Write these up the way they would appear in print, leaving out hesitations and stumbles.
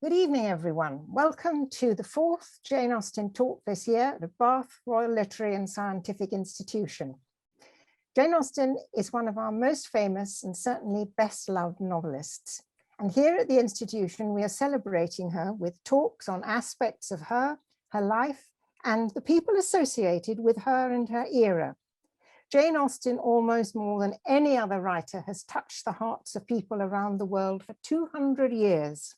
Good evening, everyone. Welcome to the fourth Jane Austen talk this year at the Bath Royal Literary and Scientific Institution. Jane Austen is one of our most famous and certainly best loved novelists. And here at the institution, we are celebrating her with talks on aspects of her life, and the people associated with her and her era. Jane Austen, almost more than any other writer, has touched the hearts of people around the world for 200 years.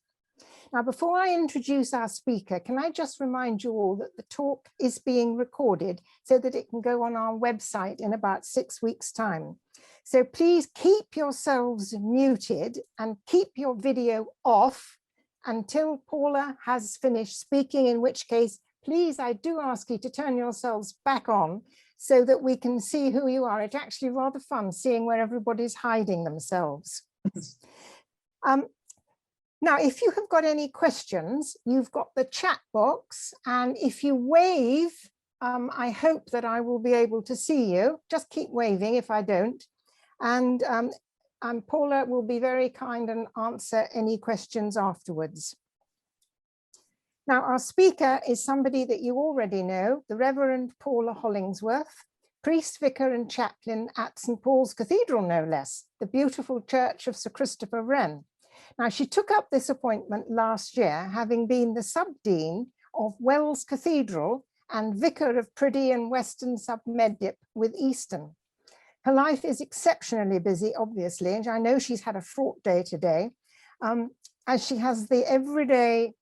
Now, before I introduce our speaker, can I just remind you all that the talk is being recorded so that it can go on our website in about 6 weeks' time. So please keep yourselves muted and keep your video off until Paula has finished speaking, in which case, please, I do ask you to turn yourselves back on so that we can see who you are. It's actually rather fun seeing where everybody's hiding themselves. Now, if you have got any questions, you've got the chat box, and if you wave, I hope that I will be able to see you. Just keep waving if I don't. And Paula will be very kind and answer any questions afterwards. Now, our speaker is somebody that you already know, the Reverend Paula Hollingsworth, priest, vicar and chaplain at St. Paul's Cathedral, no less, the beautiful church of Sir Christopher Wren. Now, she took up this appointment last year, having been the sub-dean of Wells Cathedral and vicar of Priddy and Weston Submedip with Easton. Her life is exceptionally busy, obviously, and I know she's had a fraught day today, as she has the everyday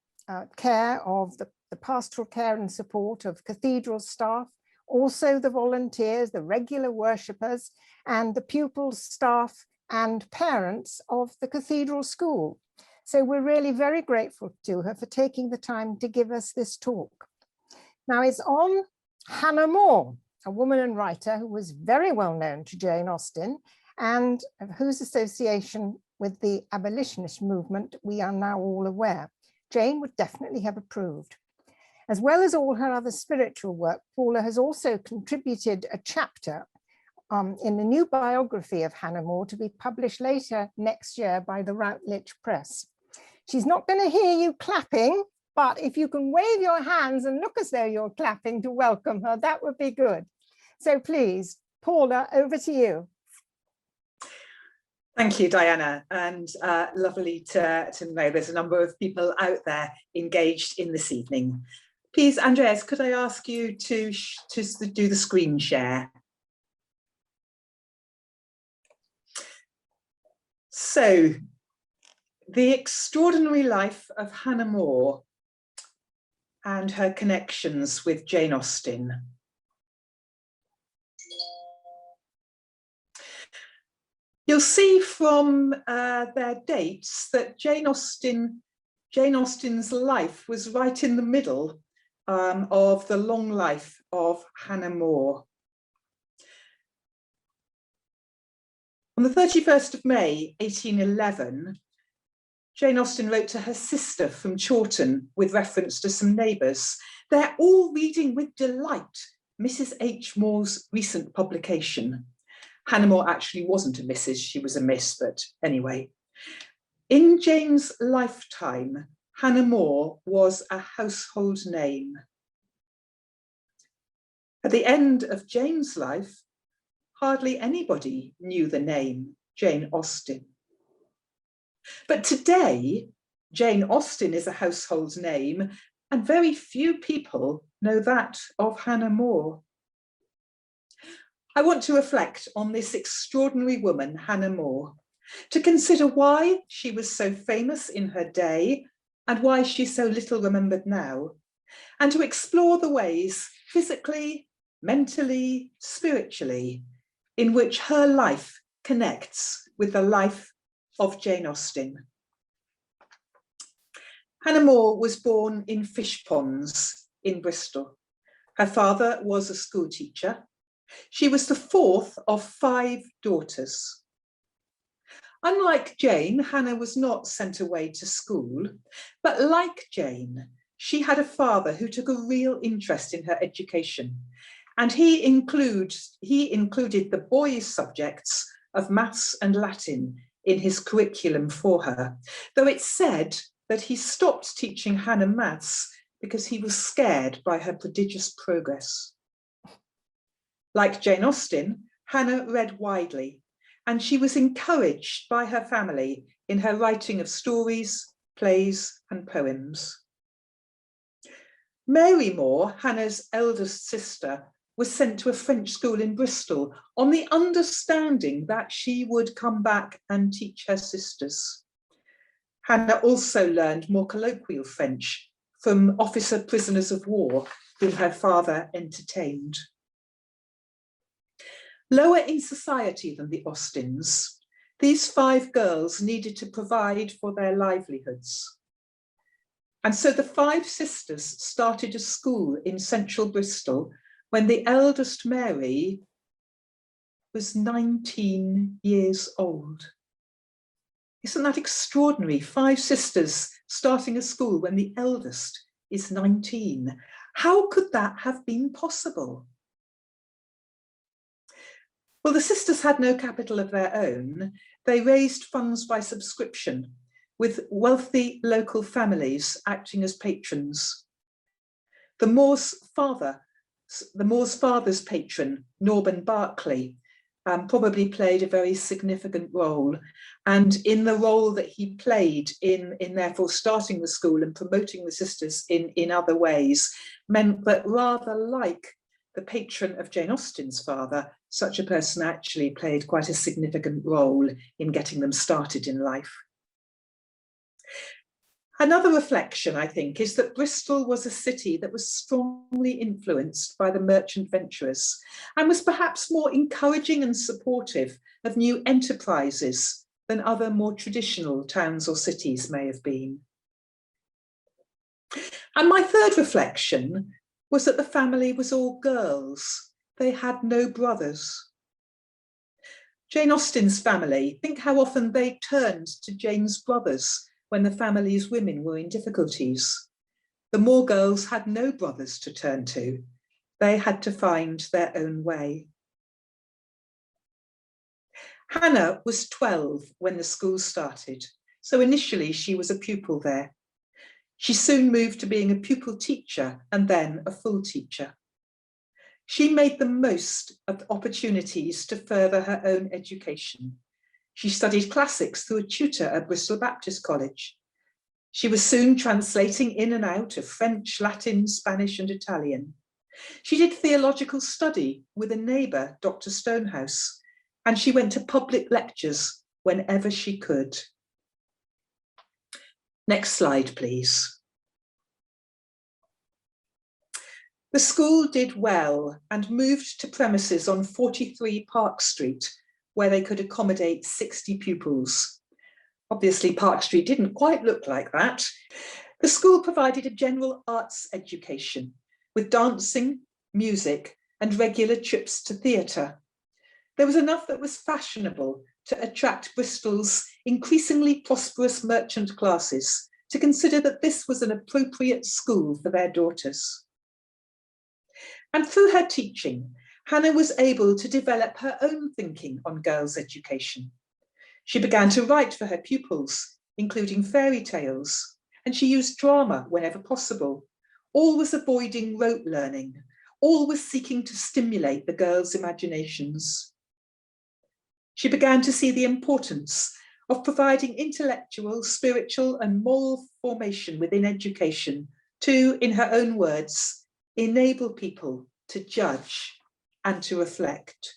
care of the pastoral care and support of cathedral staff, also the volunteers, the regular worshippers, and the pupils, staff, and parents of the cathedral school. So we're really very grateful to her for taking the time to give us this talk. Now, it's on Hannah More, a woman and writer who was very well known to Jane Austen and of whose association with the abolitionist movement we are now all aware. Jane would definitely have approved. As well as all her other spiritual work, Paula has also contributed a chapter in the new biography of Hannah More to be published later next year by the Routledge Press. She's not going to hear you clapping, but if you can wave your hands and look as though you're clapping to welcome her, that would be good. So please, Paula, over to you. Thank you, Diana, and lovely to know there's a number of people out there engaged in this evening. Please, Andreas, could I ask you to do the screen share? So, the extraordinary life of Hannah More and her connections with Jane Austen. You'll see from their dates that Jane Austen's life was right in the middle of the long life of Hannah More. On the 31st of May, 1811, Jane Austen wrote to her sister from Chawton with reference to some neighbours. They're all reading with delight Mrs. H. More's recent publication. Hannah More actually wasn't a Mrs., she was a Miss, but anyway. In Jane's lifetime, Hannah More was a household name. At the end of Jane's life, hardly anybody knew the name Jane Austen. But today, Jane Austen is a household name, and very few people know that of Hannah More. I want to reflect on this extraordinary woman, Hannah More, to consider why she was so famous in her day and why she's so little remembered now, and to explore the ways physically, mentally, spiritually, in which her life connects with the life of Jane Austen. Hannah More was born in Fish Ponds in Bristol. Her father was a school teacher. She was the fourth of 5 daughters. Unlike Jane, Hannah was not sent away to school, but like Jane, she had a father who took a real interest in her education, and he included the boys' subjects of maths and Latin in his curriculum for her, though it's said that he stopped teaching Hannah maths because he was scared by her prodigious progress. Like Jane Austen, Hannah read widely, and she was encouraged by her family in her writing of stories, plays, and poems. Mary Moore, Hannah's eldest sister, was sent to a French school in Bristol on the understanding that she would come back and teach her sisters. Hannah also learned more colloquial French from officer prisoners of war whom her father entertained. Lower in society than the Austens, these 5 girls needed to provide for their livelihoods. And so the 5 sisters started a school in central Bristol when the eldest Mary was 19 years old. Isn't that extraordinary? 5 sisters starting a school when the eldest is 19. How could that have been possible? Well, the sisters had no capital of their own. They raised funds by subscription, with wealthy local families acting as patrons. The Moore's father's patron, Norman Barclay, probably played a very significant role. And in the role that he played in therefore starting the school and promoting the sisters in other ways, meant that rather like the patron of Jane Austen's father, such a person actually played quite a significant role in getting them started in life. Another reflection, I think, is that Bristol was a city that was strongly influenced by the merchant venturers and was perhaps more encouraging and supportive of new enterprises than other more traditional towns or cities may have been. And my third reflection was that the family was all girls. They had no brothers. Jane Austen's family, think how often they turned to Jane's brothers when the family's women were in difficulties. The Moore girls had no brothers to turn to. They had to find their own way. Hannah was 12 when the school started, so initially she was a pupil there. She soon moved to being a pupil teacher and then a full teacher. She made the most of opportunities to further her own education. She studied classics through a tutor at Bristol Baptist College. She was soon translating in and out of French, Latin, Spanish, and Italian. She did theological study with a neighbour, Dr. Stonehouse, and she went to public lectures whenever she could. Next slide, please. The school did well and moved to premises on 43 Park Street, where they could accommodate 60 pupils. Obviously, Park Street didn't quite look like that. The school provided a general arts education with dancing, music, and regular trips to theatre. There was enough that was fashionable to attract Bristol's increasingly prosperous merchant classes to consider that this was an appropriate school for their daughters. And through her teaching, Hannah was able to develop her own thinking on girls' education. She began to write for her pupils, including fairy tales, and she used drama whenever possible, always avoiding rote learning, always seeking to stimulate the girls' imaginations. She began to see the importance of providing intellectual, spiritual, and moral formation within education to, in her own words, enable people to judge and to reflect.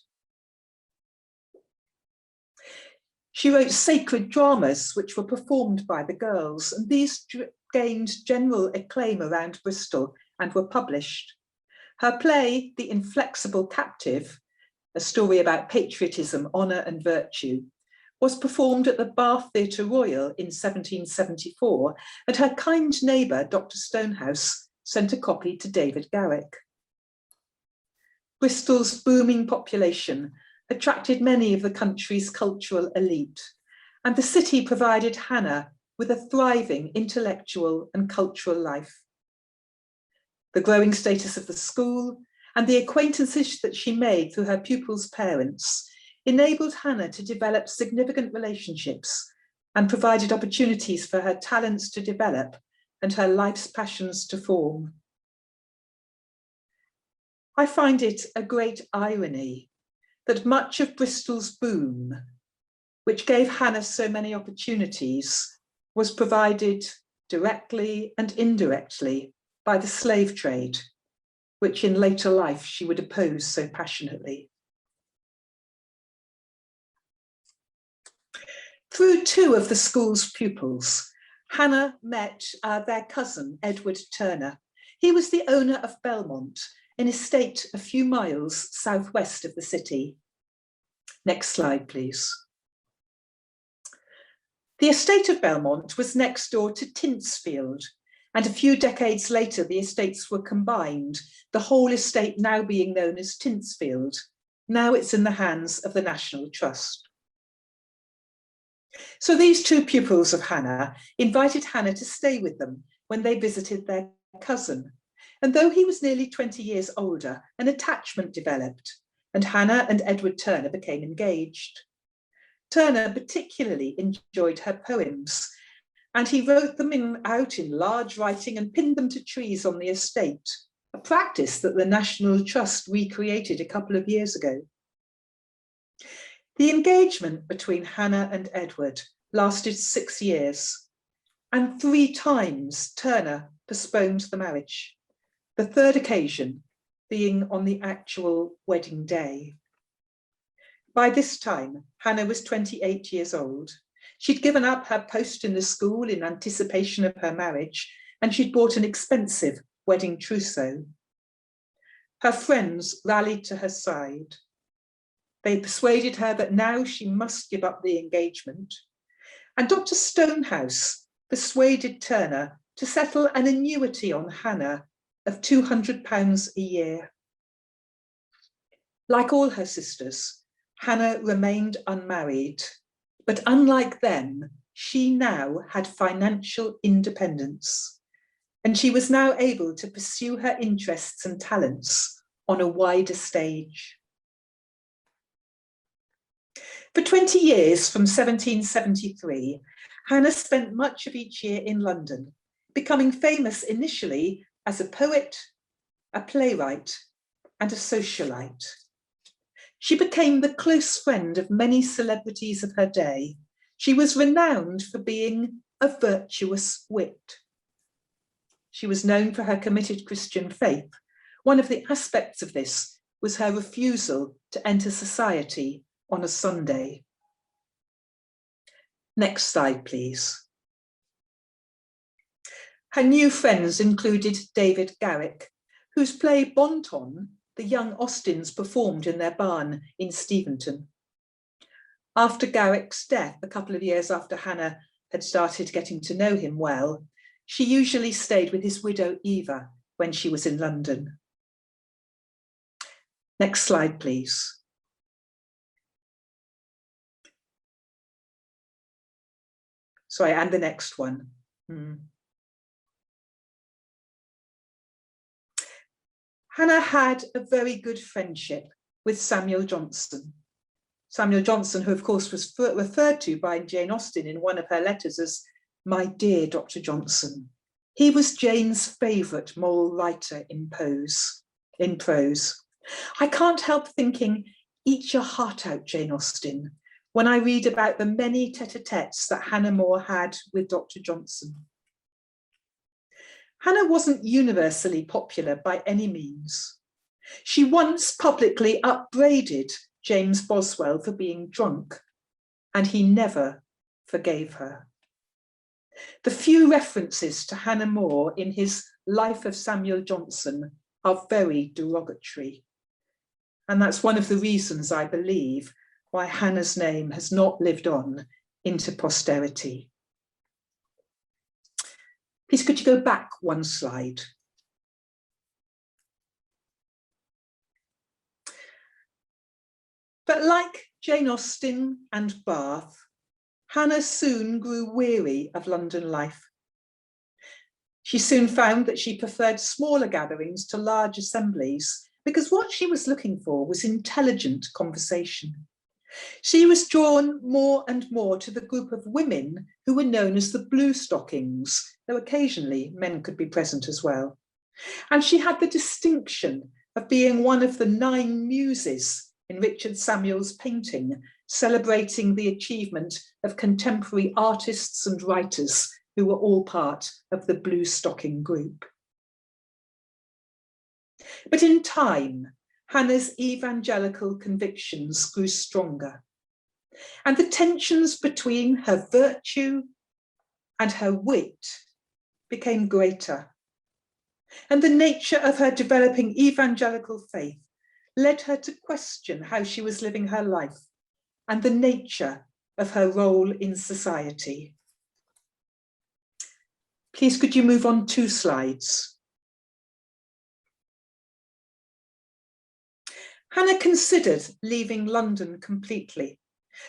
She wrote sacred dramas which were performed by the girls, and these gained general acclaim around Bristol and were published. Her play, The Inflexible Captive, a story about patriotism, honour and virtue, was performed at the Bath Theatre Royal in 1774, and her kind neighbour, Dr. Stonehouse, sent a copy to David Garrick. Bristol's booming population attracted many of the country's cultural elite, and the city provided Hannah with a thriving intellectual and cultural life. The growing status of the school and the acquaintances that she made through her pupils' parents enabled Hannah to develop significant relationships and provided opportunities for her talents to develop and her life's passions to form. I find it a great irony that much of Bristol's boom, which gave Hannah so many opportunities, was provided directly and indirectly by the slave trade, which in later life she would oppose so passionately. Through two of the school's pupils, Hannah met their cousin, Edward Turner. He was the owner of Belmont, an estate a few miles southwest of the city. Next slide, please. The estate of Belmont was next door to Tintsfield, and a few decades later, the estates were combined, the whole estate now being known as Tintsfield. Now it's in the hands of the National Trust. So these two pupils of Hannah invited Hannah to stay with them when they visited their cousin. And though he was nearly 20 years older, an attachment developed, and Hannah and Edward Turner became engaged. Turner particularly enjoyed her poems, and he wrote them out in large writing and pinned them to trees on the estate, a practice that the National Trust recreated a couple of years ago. The engagement between Hannah and Edward lasted 6 years, and 3 times Turner postponed the marriage, the third occasion being on the actual wedding day. By this time, Hannah was 28 years old. She'd given up her post in the school in anticipation of her marriage, and she'd bought an expensive wedding trousseau. Her friends rallied to her side. They persuaded her that now she must give up the engagement. And Dr. Stonehouse persuaded Turner to settle an annuity on Hannah of £200 a year. Like all her sisters, Hannah remained unmarried, but unlike them, she now had financial independence, and she was now able to pursue her interests and talents on a wider stage. For 20 years, from 1773, Hannah spent much of each year in London, becoming famous initially as a poet, a playwright, and a socialite. She became the close friend of many celebrities of her day. She was renowned for being a virtuous wit. She was known for her committed Christian faith. One of the aspects of this was her refusal to enter society on a Sunday. Next slide, please. Her new friends included David Garrick, whose play Bon Ton, the young Austens performed in their barn in Steventon. After Garrick's death, a couple of years after Hannah had started getting to know him well, she usually stayed with his widow Eva when she was in London. Next slide, please. Sorry, and the next one. Hannah had a very good friendship with Samuel Johnson. Samuel Johnson, who of course was referred to by Jane Austen in one of her letters as "my dear Dr. Johnson." He was Jane's favourite moral writer in prose. I can't help thinking, eat your heart out, Jane Austen, when I read about the many tete-a-tetes that Hannah More had with Dr. Johnson. Hannah wasn't universally popular by any means. She once publicly upbraided James Boswell for being drunk, and he never forgave her. The few references to Hannah More in his Life of Samuel Johnson are very derogatory. And that's one of the reasons, I believe, why Hannah's name has not lived on into posterity. Please, could you go back one slide? But like Jane Austen and Bath, Hannah soon grew weary of London life. She soon found that she preferred smaller gatherings to large assemblies, because what she was looking for was intelligent conversation. She was drawn more and more to the group of women who were known as the Blue Stockings, though occasionally men could be present as well. And she had the distinction of being one of the 9 muses in Richard Samuel's painting, celebrating the achievement of contemporary artists and writers who were all part of the Blue Stocking group. But in time, Hannah's evangelical convictions grew stronger, and the tensions between her virtue and her wit became greater. And the nature of her developing evangelical faith led her to question how she was living her life and the nature of her role in society. Please, could you move on 2 slides? Hannah considered leaving London completely,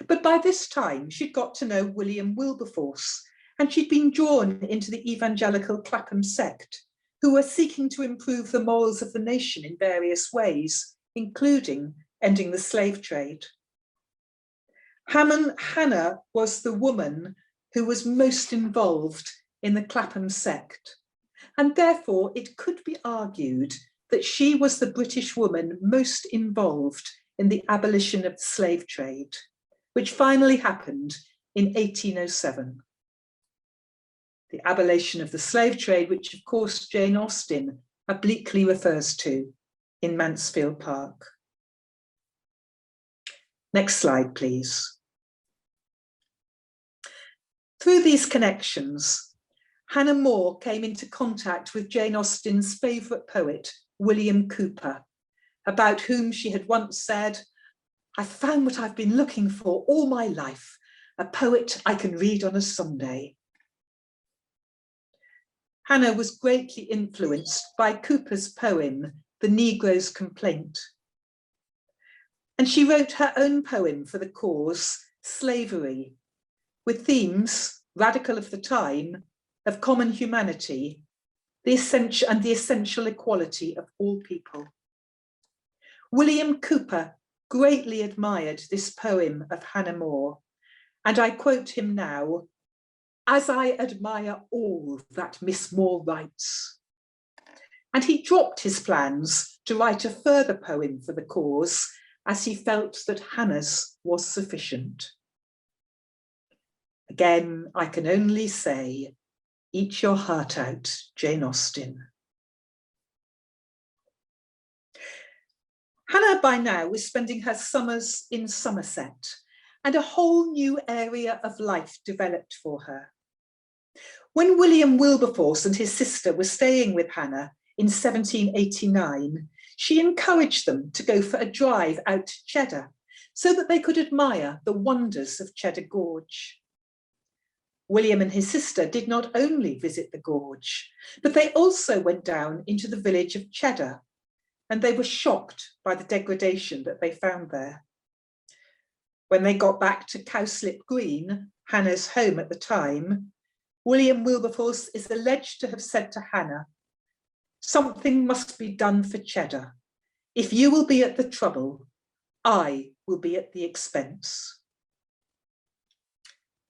but by this time she'd got to know William Wilberforce, and she'd been drawn into the evangelical Clapham sect, who were seeking to improve the morals of the nation in various ways, including ending the slave trade. Hannah was the woman who was most involved in the Clapham sect, and therefore it could be argued that she was the British woman most involved in the abolition of the slave trade, which finally happened in 1807. The abolition of the slave trade, which of course Jane Austen obliquely refers to in Mansfield Park. Next slide, please. Through these connections, Hannah More came into contact with Jane Austen's favourite poet, William Cowper, about whom she had once said, "I found what I've been looking for all my life, a poet I can read on a Sunday." Hannah was greatly influenced by Cowper's poem, The Negro's Complaint. And she wrote her own poem for the cause, Slavery, with themes, radical of the time, of common humanity, the essential equality of all people. William Cowper greatly admired this poem of Hannah More, and I quote him now, "As I admire all that Miss More writes." And he dropped his plans to write a further poem for the cause, as he felt that Hannah's was sufficient. Again, I can only say, eat your heart out, Jane Austen. Hannah by now was spending her summers in Somerset, and a whole new area of life developed for her. When William Wilberforce and his sister were staying with Hannah in 1789, she encouraged them to go for a drive out to Cheddar so that they could admire the wonders of Cheddar Gorge. William and his sister did not only visit the gorge, but they also went down into the village of Cheddar, and they were shocked by the degradation that they found there. When they got back to Cowslip Green, Hannah's home at the time, William Wilberforce is alleged to have said to Hannah, "Something must be done for Cheddar. If you will be at the trouble, I will be at the expense."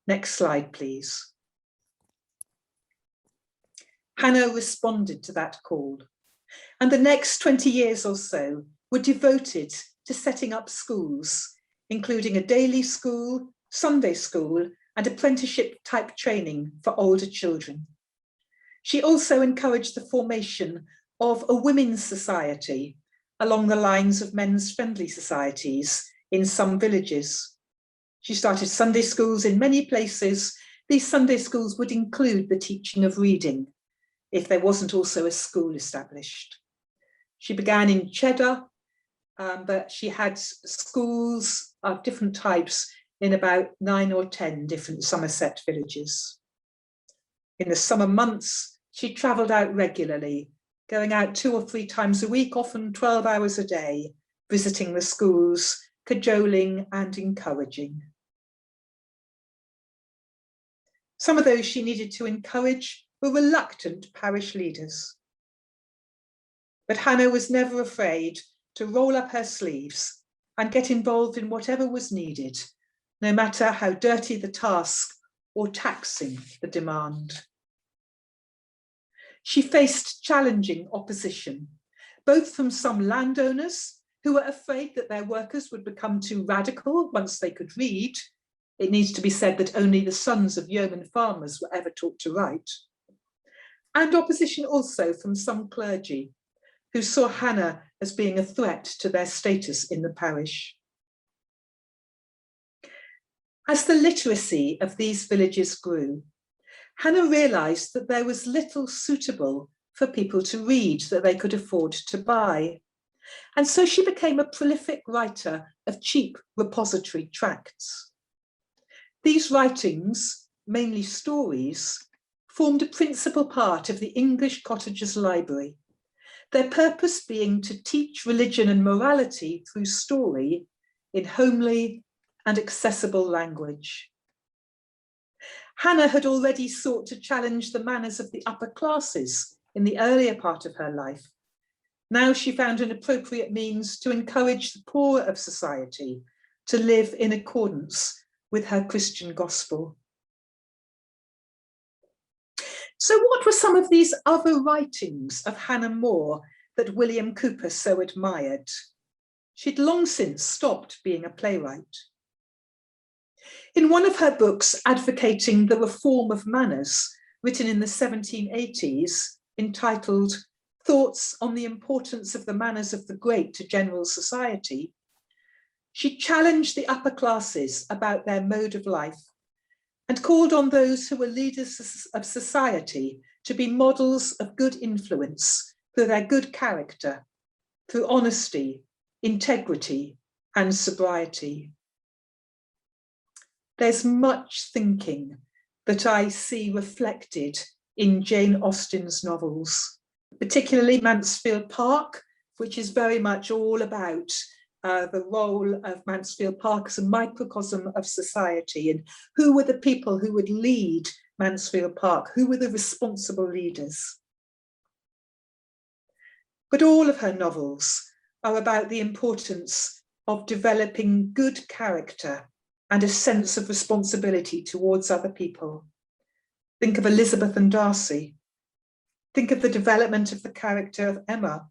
Next slide, please. Hannah responded to that call, and the next 20 years or so were devoted to setting up schools, including a daily school, Sunday school, and apprenticeship-type training for older children. She also encouraged the formation of a women's society along the lines of men's friendly societies in some villages. She started Sunday schools in many places. These Sunday schools would include the teaching of reading, if there wasn't also a school established. She began in Cheddar, but she had schools of different types in about 9 or 10 different Somerset villages. In the summer months, she travelled out regularly, going out 2 or 3 times a week, often 12 hours a day, visiting the schools, cajoling and encouraging. Some of those she needed to encourage were reluctant parish leaders. But Hannah was never afraid to roll up her sleeves and get involved in whatever was needed, no matter how dirty the task or taxing the demand. She faced challenging opposition, both from some landowners who were afraid that their workers would become too radical once they could read. It needs to be said that only the sons of yeoman farmers were ever taught to write. And opposition also from some clergy who saw Hannah as being a threat to their status in the parish. As the literacy of these villages grew, Hannah realised that there was little suitable for people to read that they could afford to buy. And so she became a prolific writer of cheap repository tracts. These writings, mainly stories, formed a principal part of the English cottager's library, their purpose being to teach religion and morality through story in homely and accessible language. Hannah had already sought to challenge the manners of the upper classes in the earlier part of her life. Now she found an appropriate means to encourage the poor of society to live in accordance with her Christian gospel. So what were some of these other writings of Hannah More that William Cowper so admired? She'd long since stopped being a playwright. In one of her books advocating the reform of manners, written in the 1780s, entitled Thoughts on the Importance of the Manners of the Great to General Society, she challenged the upper classes about their mode of life and called on those who were leaders of society to be models of good influence through their good character, through honesty, integrity, and sobriety. There's much thinking that I see reflected in Jane Austen's novels, particularly Mansfield Park, which is very much all about the role of Mansfield Park as a microcosm of society, and who were the people who would lead Mansfield Park, who were the responsible leaders. But all of her novels are about the importance of developing good character and a sense of responsibility towards other people. Think of Elizabeth and Darcy. Think of the development of the character of Emma.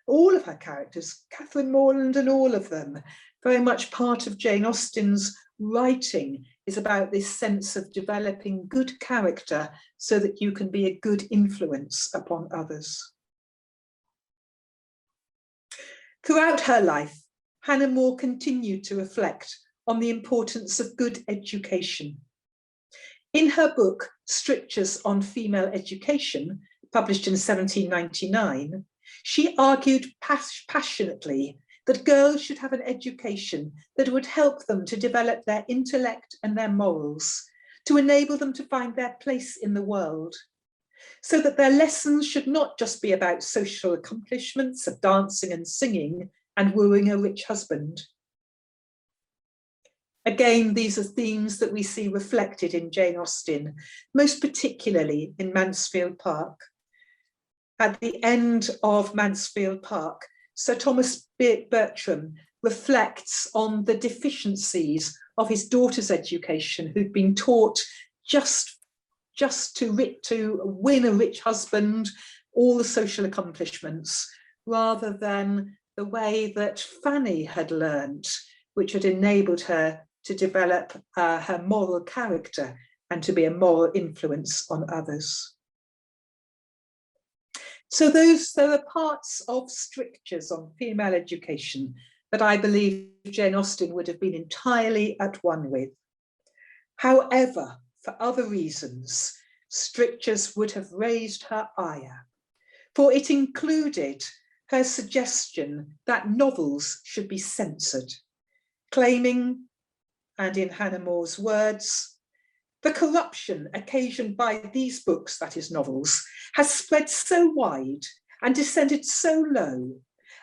All of her characters, Catherine Morland and all of them, very much part of Jane Austen's writing is about this sense of developing good character so that you can be a good influence upon others. Throughout her life, Hannah More continued to reflect on the importance of good education. In her book, Strictures on Female Education, published in 1799, she argued passionately that girls should have an education that would help them to develop their intellect and their morals, to enable them to find their place in the world, so that their lessons should not just be about social accomplishments of dancing and singing and wooing a rich husband. Again, these are themes that we see reflected in Jane Austen, most particularly in Mansfield Park. At the end of Mansfield Park, Sir Thomas Bertram reflects on the deficiencies of his daughter's education, who'd been taught just to win a rich husband, all the social accomplishments, rather than the way that Fanny had learnt, which had enabled her to develop her moral character and to be a moral influence on others. So there are parts of strictures on female education that I believe Jane Austen would have been entirely at one with. However, for other reasons, strictures would have raised her ire, for it included her suggestion that novels should be censored, claiming, and in Hannah More's words, the corruption occasioned by these books, that is novels, has spread so wide and descended so low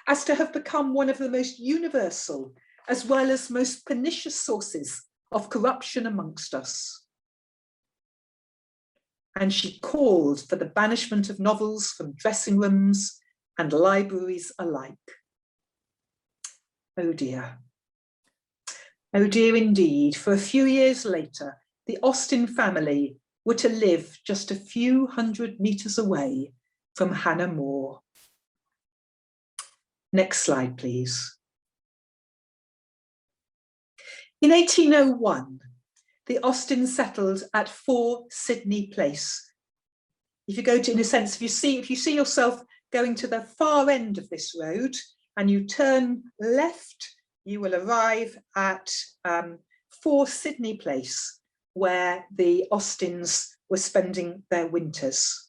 as to have become one of the most universal as well as most pernicious sources of corruption amongst us. And she called for the banishment of novels from dressing rooms and libraries alike. Oh dear. Oh dear indeed, for a few years later, the Austen family were to live just a few hundred metres away from Hannah More. Next slide, please. In 1801, the Austens settled at 4 Sydney Place. If you go to, in a sense, if you see yourself going to the far end of this road and you turn left, you will arrive at 4 Sydney Place, where the Austens were spending their winters.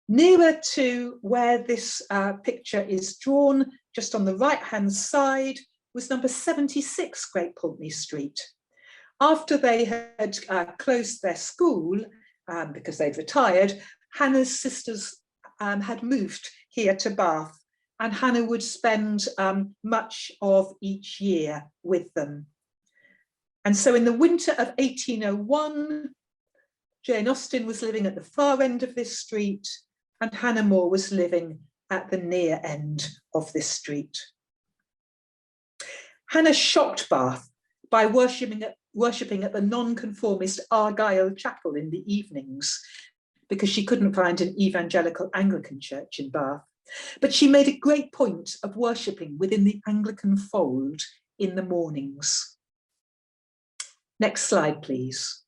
Nearer to where this picture is drawn, just on the right-hand side, was number 76 Great Pulteney Street. After they had closed their school, because they'd retired, Hannah's sisters had moved here to Bath, and Hannah would spend much of each year with them. And so in the winter of 1801, Jane Austen was living at the far end of this street, and Hannah More was living at the near end of this street. Hannah shocked Bath by worshipping at the nonconformist Argyle Chapel in the evenings, because she couldn't find an evangelical Anglican church in Bath. But she made a great point of worshipping within the Anglican fold in the mornings. Next slide, please.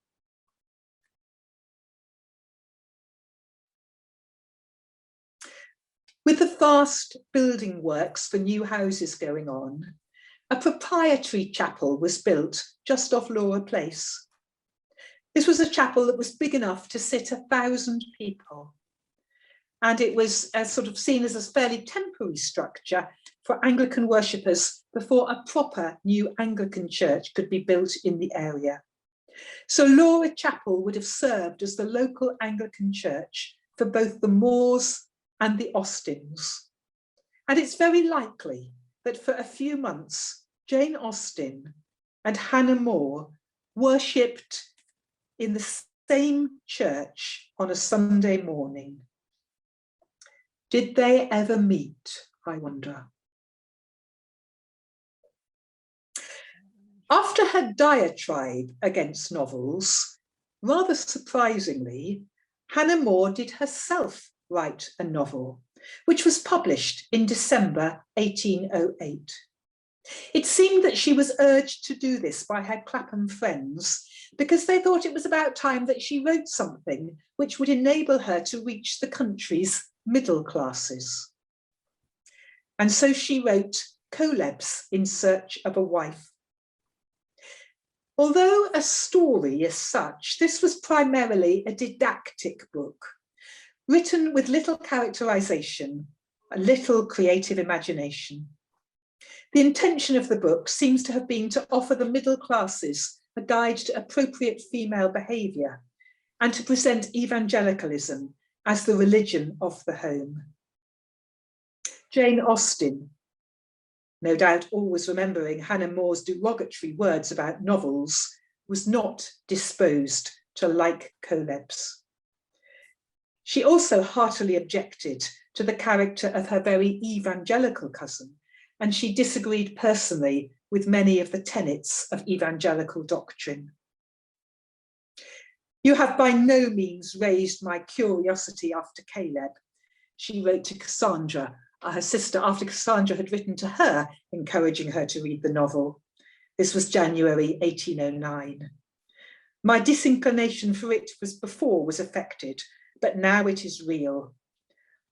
With the vast building works for new houses going on, a proprietary chapel was built just off Laura Place. This was a chapel that was big enough to sit 1,000 people. And it was sort of seen as a fairly temporary structure for Anglican worshippers before a proper new Anglican church could be built in the area. So Laura Chapel would have served as the local Anglican church for both the Moores and the Austens. And it's very likely that for a few months, Jane Austen and Hannah More worshipped in the same church on a Sunday morning. Did they ever meet, I wonder? After her diatribe against novels, rather surprisingly, Hannah More did herself write a novel, which was published in December 1808. It seemed that she was urged to do this by her Clapham friends because they thought it was about time that she wrote something which would enable her to reach the country's middle classes. And so she wrote Coelebs in Search of a Wife. Although a story as such, this was primarily a didactic book, written with little characterization, a little creative imagination. The intention of the book seems to have been to offer the middle classes a guide to appropriate female behaviour and to present evangelicalism as the religion of the home. Jane Austen, no doubt always remembering Hannah More's derogatory words about novels, was not disposed to like Coelebs. She also heartily objected to the character of her very evangelical cousin, and she disagreed personally with many of the tenets of evangelical doctrine. "You have by no means raised my curiosity after Caleb," she wrote to Cassandra, her sister, after Cassandra had written to her, encouraging her to read the novel. This was January 1809. "My disinclination for it was affected, but now it is real.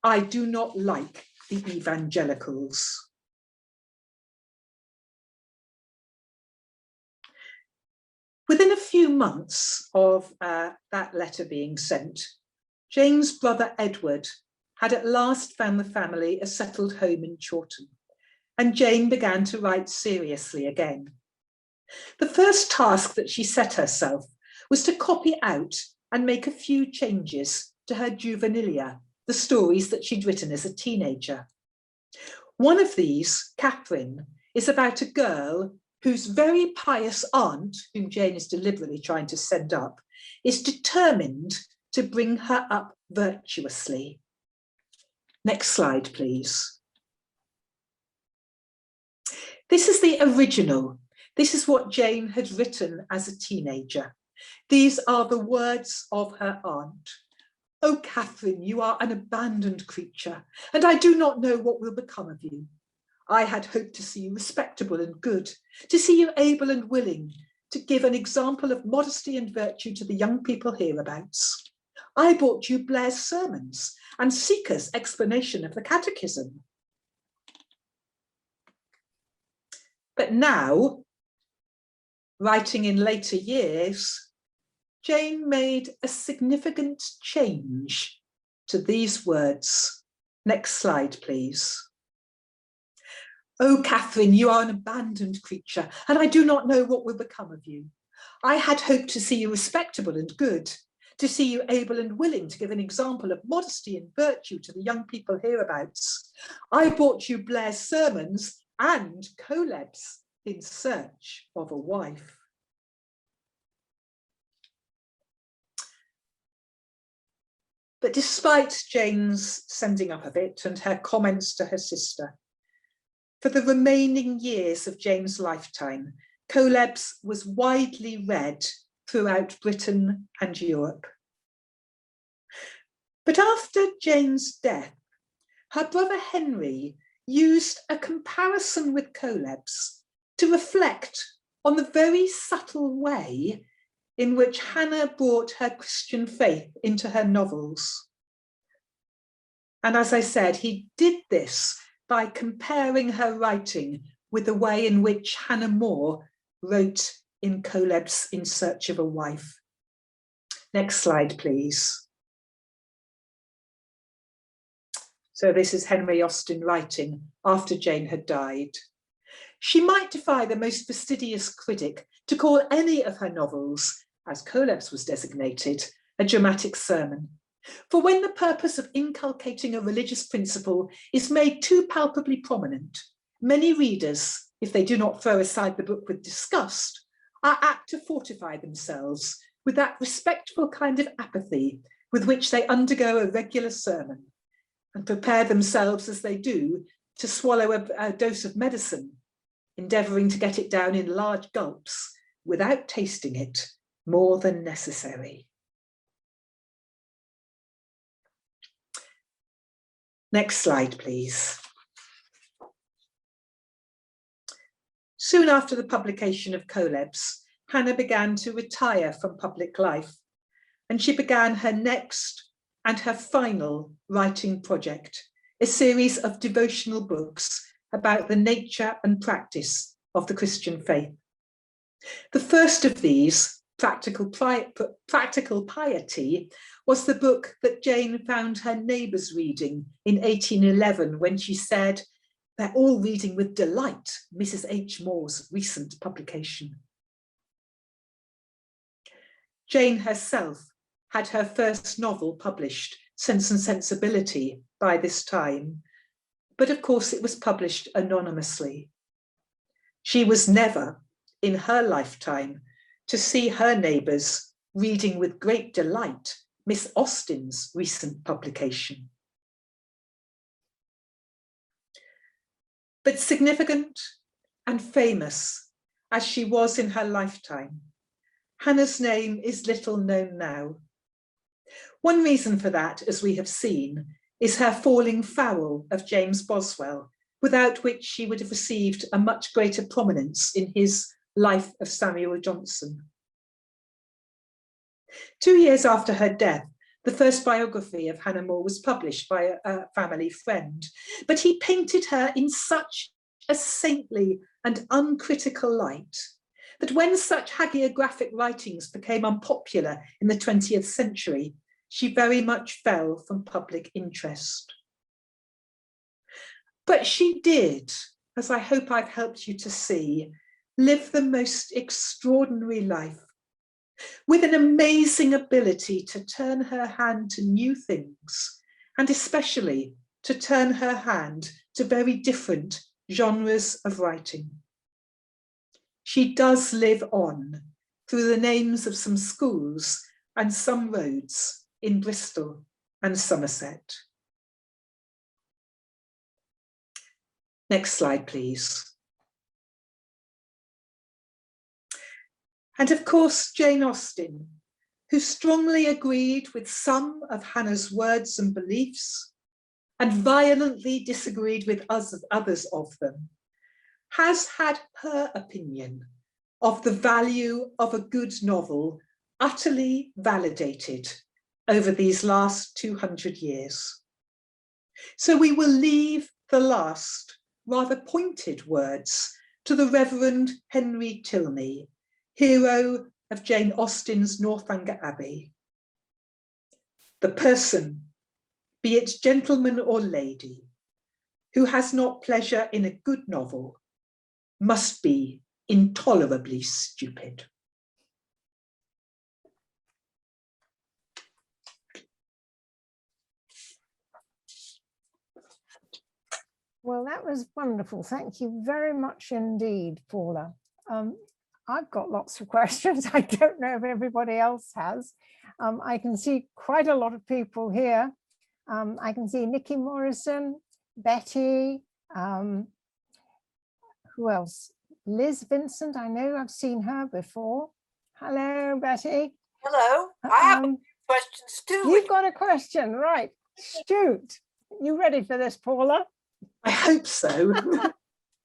I do not like the evangelicals." Within a few months of that letter being sent, Jane's brother Edward had at last found the family a settled home in Chawton, and Jane began to write seriously again. The first task that she set herself was to copy out and make a few changes to her juvenilia, the stories that she'd written as a teenager. One of these, Catherine, is about a girl whose very pious aunt, whom Jane is deliberately trying to send up, is determined to bring her up virtuously. Next slide, please. This is the original. This is what Jane had written as a teenager. These are the words of her aunt. "Oh, Catherine, you are an abandoned creature, and I do not know what will become of you. I had hoped to see you respectable and good, to see you able and willing to give an example of modesty and virtue to the young people hereabouts. I brought you Blair's sermons and Seeker's explanation of the catechism." But now, writing in later years, Jane made a significant change to these words. Next slide, please. "Oh, Catherine, you are an abandoned creature, and I do not know what will become of you. I had hoped to see you respectable and good, to see you able and willing to give an example of modesty and virtue to the young people hereabouts. I brought you Blair's sermons and Coelebs in search of a wife." But despite Jane's sending up of it and her comments to her sister, for the remaining years of Jane's lifetime, Coelebs was widely read throughout Britain and Europe. But after Jane's death, her brother Henry used a comparison with Coelebs to reflect on the very subtle way in which Hannah brought her Christian faith into her novels. And as I said, he did this by comparing her writing with the way in which Hannah More wrote in Coelebs in Search of a Wife. Next slide, please. So this is Henry Austen writing after Jane had died. "She might defy the most fastidious critic to call any of her novels, as Coelebs was designated, a dramatic sermon. For when the purpose of inculcating a religious principle is made too palpably prominent, many readers, if they do not throw aside the book with disgust, are apt to fortify themselves with that respectful kind of apathy with which they undergo a regular sermon, and prepare themselves as they do to swallow a dose of medicine, endeavouring to get it down in large gulps without tasting it more than necessary." Next slide, please. Soon after the publication of Coelebs, Hannah began to retire from public life, and she began her next and her final writing project, a series of devotional books about the nature and practice of the Christian faith. The first of these, Practical Piety, was the book that Jane found her neighbours reading in 1811 when she said, "They're all reading with delight Mrs. H. Moore's recent publication." Jane herself had her first novel published, Sense and Sensibility, by this time, but of course it was published anonymously. She was never, in her lifetime, to see her neighbours reading with great delight Miss Austen's recent publication. But significant and famous as she was in her lifetime, Hannah's name is little known now. One reason for that, as we have seen, is her falling foul of James Boswell, without which she would have received a much greater prominence in his Life of Samuel Johnson. 2 years after her death, the first biography of Hannah More was published by a family friend, but he painted her in such a saintly and uncritical light that when such hagiographic writings became unpopular in the 20th century, she very much fell from public interest. But she did, as I hope I've helped you to see, live the most extraordinary life, with an amazing ability to turn her hand to new things, and especially to turn her hand to very different genres of writing. She does live on through the names of some schools and some roads in Bristol and Somerset. Next slide, please. And of course, Jane Austen, who strongly agreed with some of Hannah's words and beliefs and violently disagreed with others of them, has had her opinion of the value of a good novel utterly validated over these last 200 years. So we will leave the last, rather pointed words to the Reverend Henry Tilney, hero of Jane Austen's Northanger Abbey. The person, be it gentleman or lady, who has not pleasure in a good novel must be intolerably stupid. Well, that was wonderful. Thank you very much indeed, Paula. I've got lots of questions. I don't know if everybody else has. I can see quite a lot of people here. I can see Nikki Morrison, Betty, who else? Liz Vincent, I know I've seen her before. Hello, Betty. Hello, I have questions too. You've got a question, right? Shoot. You ready for this, Paula? I hope so.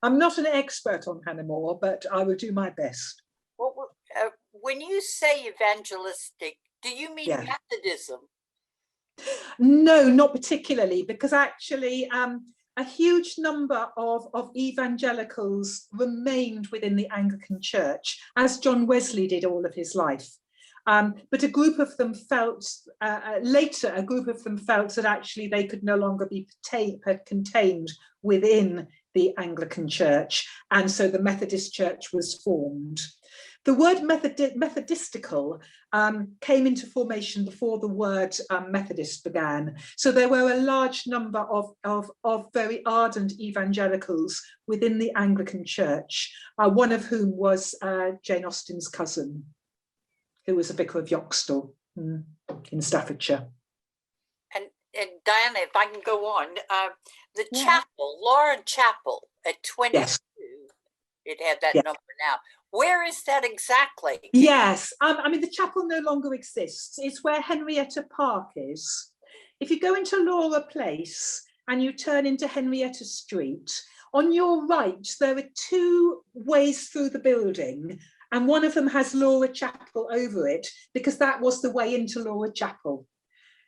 I'm not an expert on Hannah More, but I will do my best. Well, when you say evangelistic, do you mean Methodism? No, not particularly, because actually a huge number of evangelicals remained within the Anglican Church, as John Wesley did all of his life. But a group of them felt, later, a group of them felt that actually they could no longer be contained within the Anglican Church. And so the Methodist Church was formed. The word Methodistical came into formation before the word Methodist began. So there were a large number of very ardent evangelicals within the Anglican Church, one of whom was Jane Austen's cousin, who was a vicar of Yoxtal in Staffordshire. And Diana, if I can go on, the chapel, Laura Chapel at 22, it had that number now. Where is that exactly? Yes, I mean, the chapel no longer exists. It's where Henrietta Park is. If you go into Laura Place and you turn into Henrietta Street, on your right, there are two ways through the building, and one of them has Laura Chapel over it, because that was the way into Laura Chapel.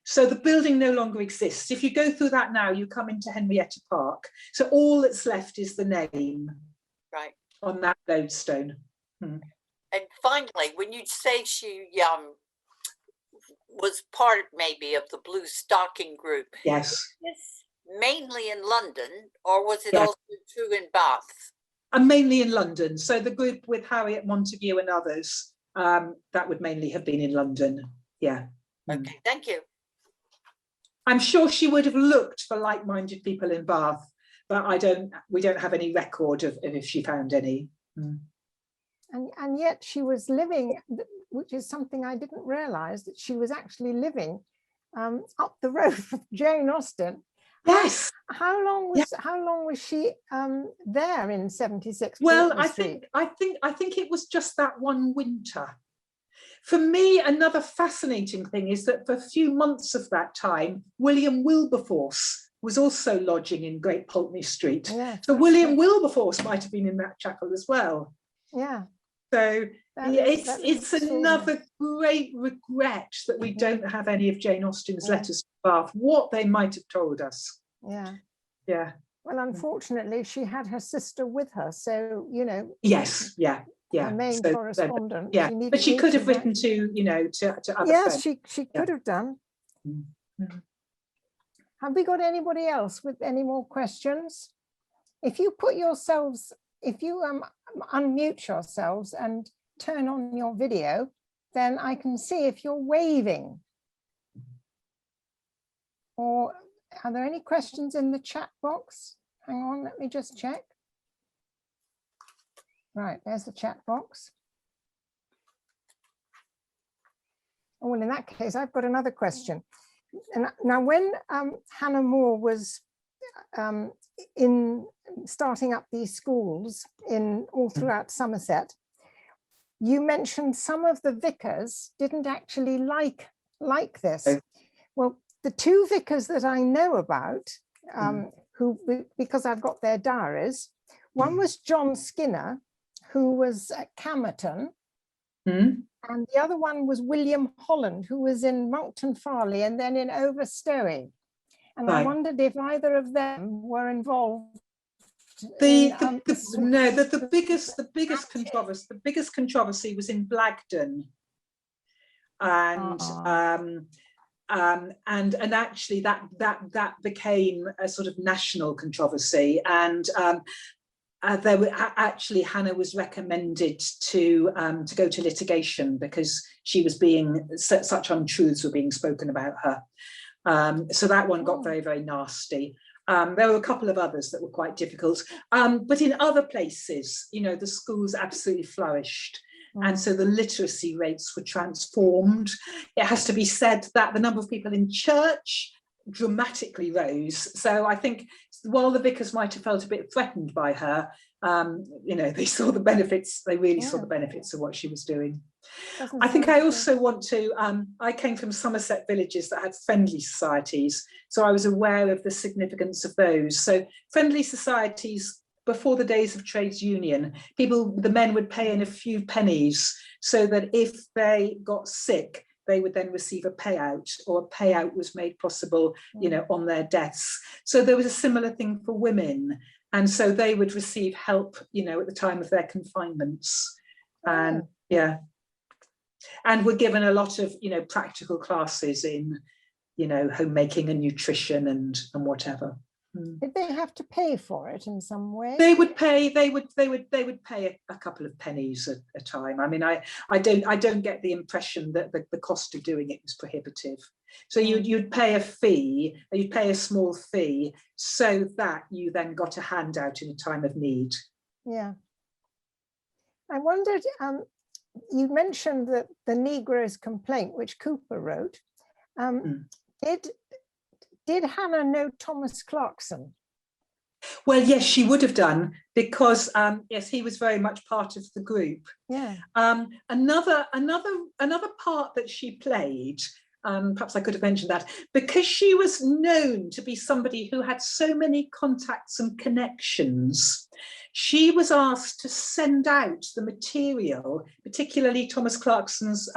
So the building no longer exists. If you go through that now, you come into Henrietta Park. So all that's left is the name on that lodestone. And finally, when you say she was part maybe of the Blue Stocking group, yes, is this mainly in London, or was it also true in Bath? And mainly in London. So the group with Harriet Montague and others, that would mainly have been in London. Yeah. Okay, thank you. I'm sure she would have looked for like-minded people in Bath, but we don't have any record of if she found any. And yet she was living, which is something I didn't realize, that she was actually living up the road from Jane Austen. Yes. How long was she there in 76? Well, I think it was just that one winter. For me, another fascinating thing is that for a few months of that time, William Wilberforce was also lodging in Great Pulteney Street. Yeah, so William Wilberforce might have been in that chapel as well. Yeah. So it's another great regret that we don't have any of Jane Austen's letters to Bath, what they might have told us. Yeah. Yeah. Well, unfortunately, she had her sister with her. So, you know. Yes. Yeah. Yeah. Her main correspondent. Yeah. But she could have written to, to other friends. Yes, she could have done. Have we got anybody else with any more questions? If you put yourselves, if you unmute yourselves and turn on your video, then I can see if you're waving. Or are there any questions in the chat box? Hang on, let me just check. Right, there's the chat box. Oh, well, in that case, I've got another question. And now, when Hannah More was in starting up these schools all throughout Somerset, you mentioned some of the vicars didn't actually like this. Well, the two vicars that I know about, who, because I've got their diaries, one was John Skinner, who was at Camerton, and the other one was William Holland, who was in Monkton Farley and then in Overstowey. And I wondered if either of them were involved. The biggest controversy was in Blagden, and actually that became a sort of national controversy, and there were actually Hannah was recommended to go to litigation because she was being such untruths were being spoken about her. So that one got very, very nasty. There were a couple of others that were quite difficult, but in other places, you know, the schools absolutely flourished. And so the literacy rates were transformed. It has to be said that the number of people in church dramatically rose. So I think while the vicars might have felt a bit threatened by her, you know, they saw the benefits, they really saw the benefits of what she was doing. I think I also want to, I came from Somerset villages that had friendly societies, so I was aware of the significance of those. So friendly societies, before the days of trades union, the men would pay in a few pennies so that if they got sick, they would then receive a payout, or a payout was made possible, you know, on their deaths. So there was a similar thing for women. And so they would receive help, you know, at the time of their confinements. And and were given a lot of, you know, practical classes in, you know, homemaking and nutrition and whatever. Did they have to pay for it in some way? They would pay. They would pay a couple of pennies a time. I mean, I don't get the impression that the cost of doing it was prohibitive. So you'd pay a fee. You'd pay a small fee so that you then got a handout in a time of need. Yeah. I wondered. You mentioned that the Negro's Complaint, which Cooper wrote. Did Hannah know Thomas Clarkson? Well, yes, she would have done, because yes, he was very much part of the group. Yeah. Another part that she played, perhaps I could have mentioned that, because she was known to be somebody who had so many contacts and connections. She was asked to send out the material, particularly Thomas Clarkson's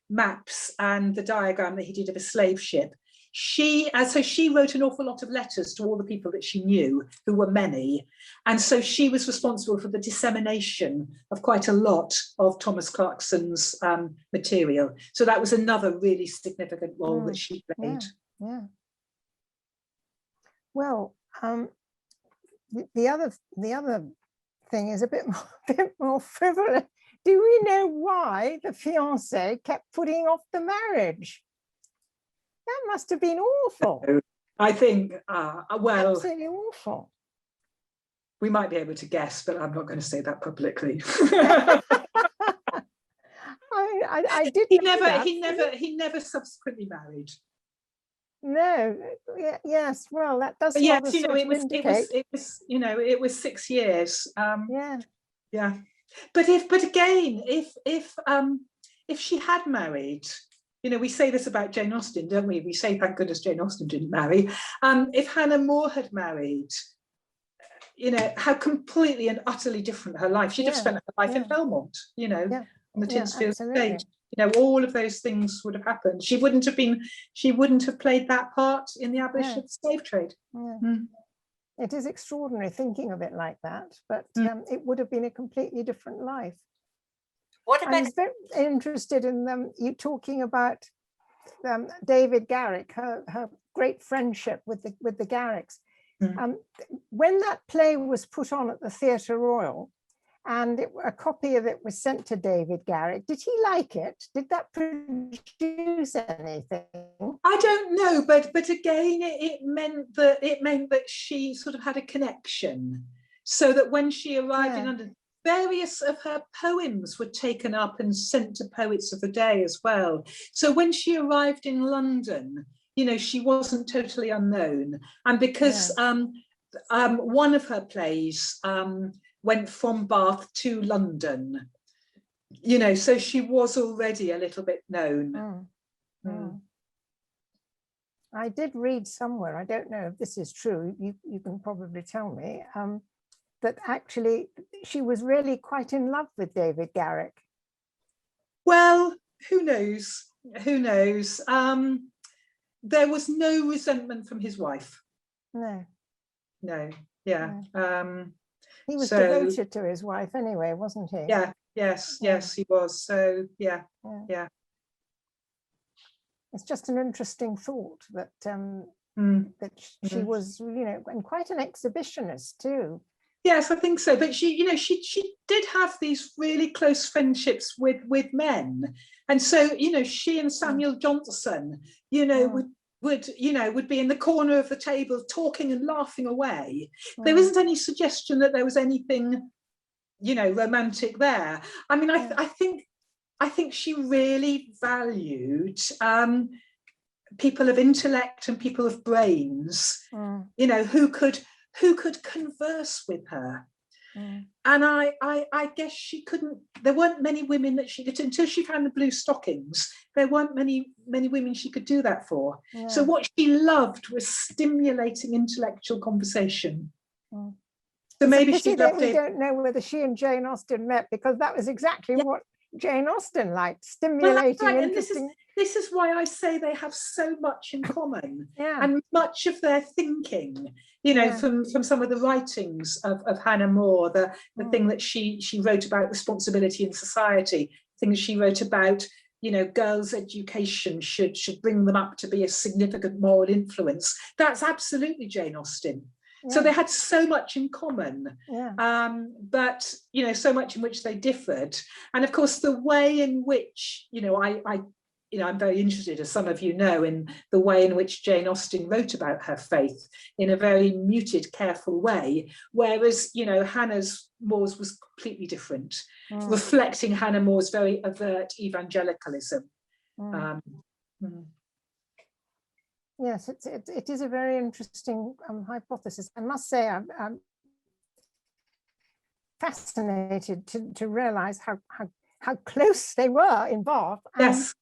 maps and the diagram that he did of a slave ship. So she wrote an awful lot of letters to all the people that she knew, who were many. And so she was responsible for the dissemination of quite a lot of Thomas Clarkson's material. So that was another really significant role that she played. Yeah. Well, the other thing is a bit more frivolous. Do we know why the fiancé kept putting off the marriage? That must have been awful. I think, well, absolutely awful. We might be able to guess, but I'm not going to say that publicly. I did. He never subsequently married. No. Yes. Well, that does. Yes, you know, it was 6 years. Yeah. But again, if she had married. You know, we say this about Jane Austen, don't we? We say, thank goodness Jane Austen didn't marry. If Hannah More had married, you know, how completely and utterly different her life. She'd have spent her life in Belmont, you know, on the Tinsfield estate. You know, all of those things would have happened. She wouldn't have played that part in the abolition of the slave trade. It is extraordinary thinking of it like that, but it would have been a completely different life. What about? I was very interested in you talking about David Garrick, her great friendship with the Garricks. When that play was put on at the Theatre Royal, and a copy of it was sent to David Garrick, did he like it? Did that produce anything? I don't know, but again, it meant that she sort of had a connection, so that when she arrived in London. Various of her poems were taken up and sent to poets of the day as well. So when she arrived in London, you know, she wasn't totally unknown. And because one of her plays went from Bath to London, you know, so she was already a little bit known. I did read somewhere, I don't know if this is true, you can probably tell me, that actually she was really quite in love with David Garrick. Well, who knows? Who knows? There was no resentment from his wife. No. No, yeah. No. He was devoted to his wife anyway, wasn't he? Yeah, yes, he was. So, yeah. It's just an interesting thought that that she was, you know, and quite an exhibitionist too. Yes, I think so. But she, you know, she did have these really close friendships with men, and so, you know, she and Samuel Johnson, you know, would be in the corner of the table talking and laughing away. There isn't any suggestion that there was anything, you know, romantic there. I mean, I think she really valued people of intellect and people of brains, you know, who could converse with her. And I guess she couldn't, there weren't many women that she could, until she found the blue stockings, there weren't many women she could do that for. So what she loved was stimulating intellectual conversation. So maybe she loved it. We don't know whether she and Jane Austen met, because that was exactly what Jane Austen liked, stimulating. Right. And this is why I say they have so much in common. And much of their thinking, you know, from some of the writings of Hannah More, the thing that she wrote about responsibility in society, things she wrote about, you know, girls' education should bring them up to be a significant moral influence. That's absolutely Jane Austen. So they had so much in common, but, you know, so much in which they differed. And of course, the way in which, you know, I'm very interested, as some of you know, in the way in which Jane Austen wrote about her faith in a very muted, careful way, whereas, you know, Hannah More's was completely different, reflecting Hannah More's very overt evangelicalism. Yes, it is a very interesting hypothesis. I must say, I'm fascinated to realize how close they were in Bath. Yes.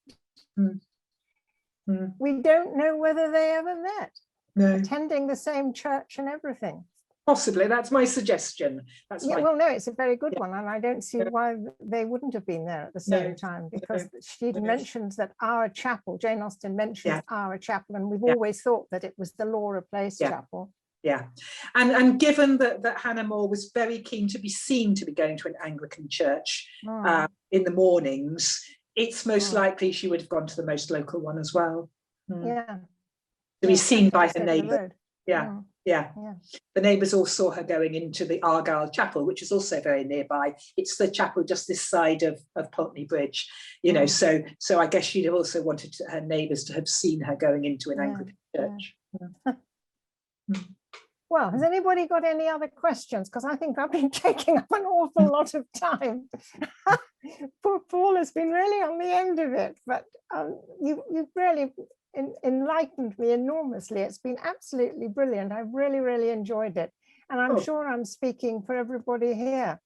We don't know whether they ever met. No. Attending the same church and everything. Possibly, that's my suggestion. Well, no, it's a very good one, and I don't see why they wouldn't have been there at the same time, because she mentions that our chapel, Jane Austen mentions our chapel, and we've always thought that it was the Laura Place chapel. Yeah, and given that Hannah More was very keen to be seen to be going to an Anglican church in the mornings, it's most likely she would have gone to the most local one as well. To be seen by her neighbour. Yeah. The neighbours all saw her going into the Argyle Chapel, which is also very nearby. It's the chapel just this side of Pulteney Bridge, you know. So I guess she'd have also wanted her neighbours to have seen her going into an Anglican church. Well, has anybody got any other questions? Because I think I've been taking up an awful lot of time. Poor Paul has been really on the end of it, but you've really enlightened me enormously. It's been absolutely brilliant. I've really, really enjoyed it. And I'm sure I'm speaking for everybody here.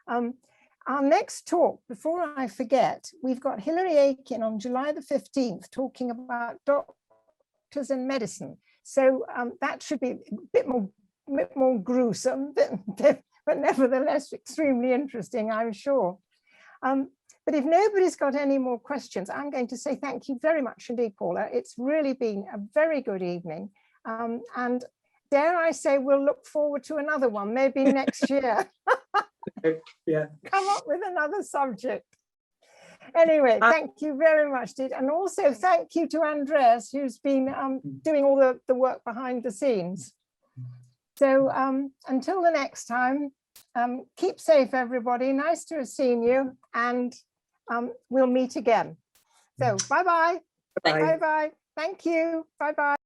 Our next talk, before I forget, we've got Hilary Aiken on July the 15th talking about doctors and medicine. So that should be a bit more gruesome, but nevertheless extremely interesting, I'm sure. But if nobody's got any more questions, I'm going to say thank you very much indeed, Paula. It's really been a very good evening. And dare I say, we'll look forward to another one, maybe next year. Come up with another subject. Anyway, thank you very much, Did. And also thank you to Andreas, who's been doing all the work behind the scenes. So until the next time, keep safe, everybody. Nice to have seen you, and we'll meet again. So bye-bye. Bye-bye. Thank you. Bye-bye.